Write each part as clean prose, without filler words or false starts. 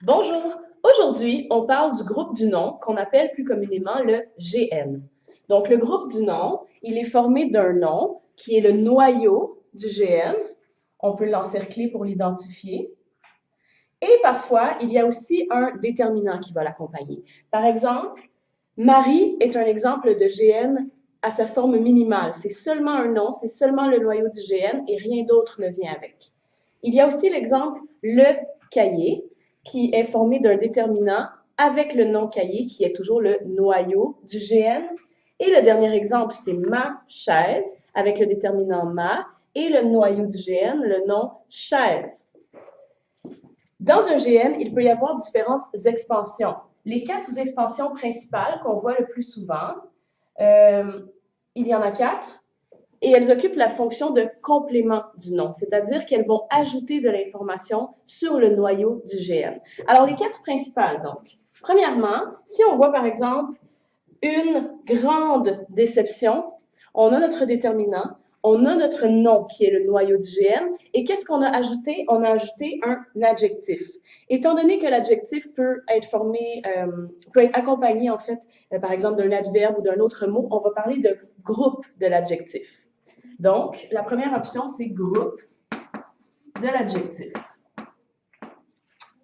Bonjour! Aujourd'hui, on parle du groupe du nom qu'on appelle plus communément le GN. Donc, le groupe du nom, il est formé d'un nom qui est le noyau du GN. On peut l'encercler pour l'identifier. Et parfois, il y a aussi un déterminant qui va l'accompagner. Par exemple, Marie est un exemple de GN à sa forme minimale. C'est seulement un nom, c'est seulement le noyau du GN et rien d'autre ne vient avec. Il y a aussi l'exemple le cahier qui est formé d'un déterminant avec le nom cahier qui est toujours le noyau du GN. Et le dernier exemple, c'est ma chaise avec le déterminant ma et le noyau du GN, le nom chaise. Dans un GN, il peut y avoir différentes expansions. Les 4 expansions principales qu'on voit le plus souvent, il y en a 4, et elles occupent la fonction de complément du nom, c'est-à-dire qu'elles vont ajouter de l'information sur le noyau du GN. Alors, les 4 principales, donc. Premièrement, si on voit par exemple une grande déception, on a notre déterminant, on a notre nom qui est le noyau du GN, et qu'est-ce qu'on a ajouté? On a ajouté un adjectif. Étant donné que l'adjectif peut être formé, peut être accompagné en fait, par exemple d'un adverbe ou d'un autre mot, on va parler de groupe de l'adjectif. Donc, la première option, c'est groupe de l'adjectif,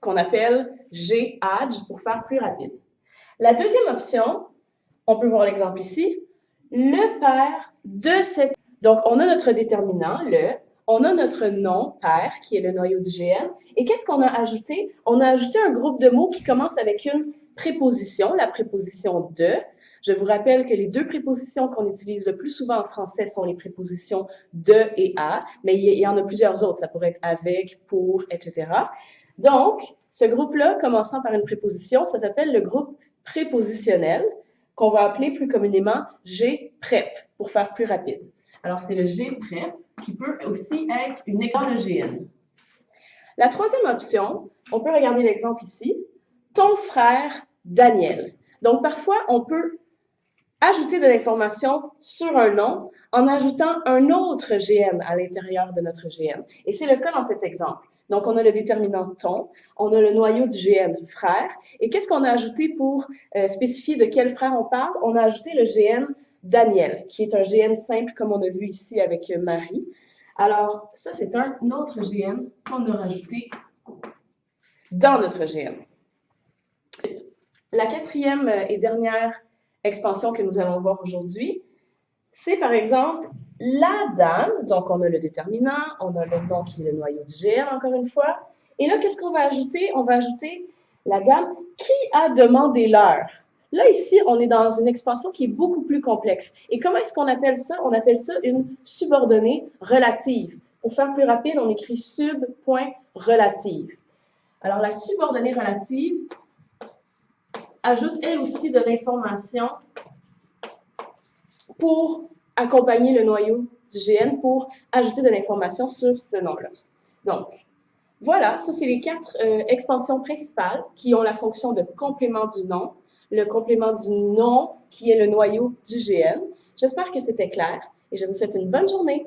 qu'on appelle G-adj pour faire plus rapide. La deuxième option, on peut voir l'exemple ici, le père de cette... Donc, on a notre déterminant, le, on a notre nom, père, qui est le noyau du GN, et qu'est-ce qu'on a ajouté? On a ajouté un groupe de mots qui commence avec une préposition, la préposition de. Je vous rappelle que les 2 prépositions qu'on utilise le plus souvent en français sont les prépositions de et à, mais il y en a plusieurs autres, ça pourrait être avec, pour, etc. Donc, ce groupe-là, commençant par une préposition, ça s'appelle le groupe prépositionnel, qu'on va appeler plus communément G-prep, pour faire plus rapide. Alors, c'est le G-prep qui peut aussi être une expansion de GN. La troisième option, on peut regarder l'exemple ici, ton frère Daniel. Donc, parfois, on peut ajouter de l'information sur un nom en ajoutant un autre GN à l'intérieur de notre GN. Et c'est le cas dans cet exemple. Donc, on a le déterminant ton, on a le noyau du GN frère. Et qu'est-ce qu'on a ajouté pour spécifier de quel frère on parle? On a ajouté le GN Daniel, qui est un GN simple comme on a vu ici avec Marie. Alors, ça, c'est un autre GN qu'on a rajouté dans notre GN. La quatrième et dernière expansion que nous allons voir aujourd'hui, c'est par exemple la dame. Donc, on a le déterminant, on a le nom qui est le noyau du GN, encore une fois. Et là, qu'est-ce qu'on va ajouter? On va ajouter la dame qui a demandé l'heure. Là, ici, on est dans une expansion qui est beaucoup plus complexe. Et comment est-ce qu'on appelle ça? On appelle ça une subordonnée relative. Pour faire plus rapide, on écrit sub.relative. Alors, la subordonnée relative ajoute elle aussi de l'information pour accompagner le noyau du GN, pour ajouter de l'information sur ce nom-là. Donc, voilà, ça c'est les 4 expansions principales qui ont la fonction de complément du nom, le complément du nom qui est le noyau du GN. J'espère que c'était clair et je vous souhaite une bonne journée.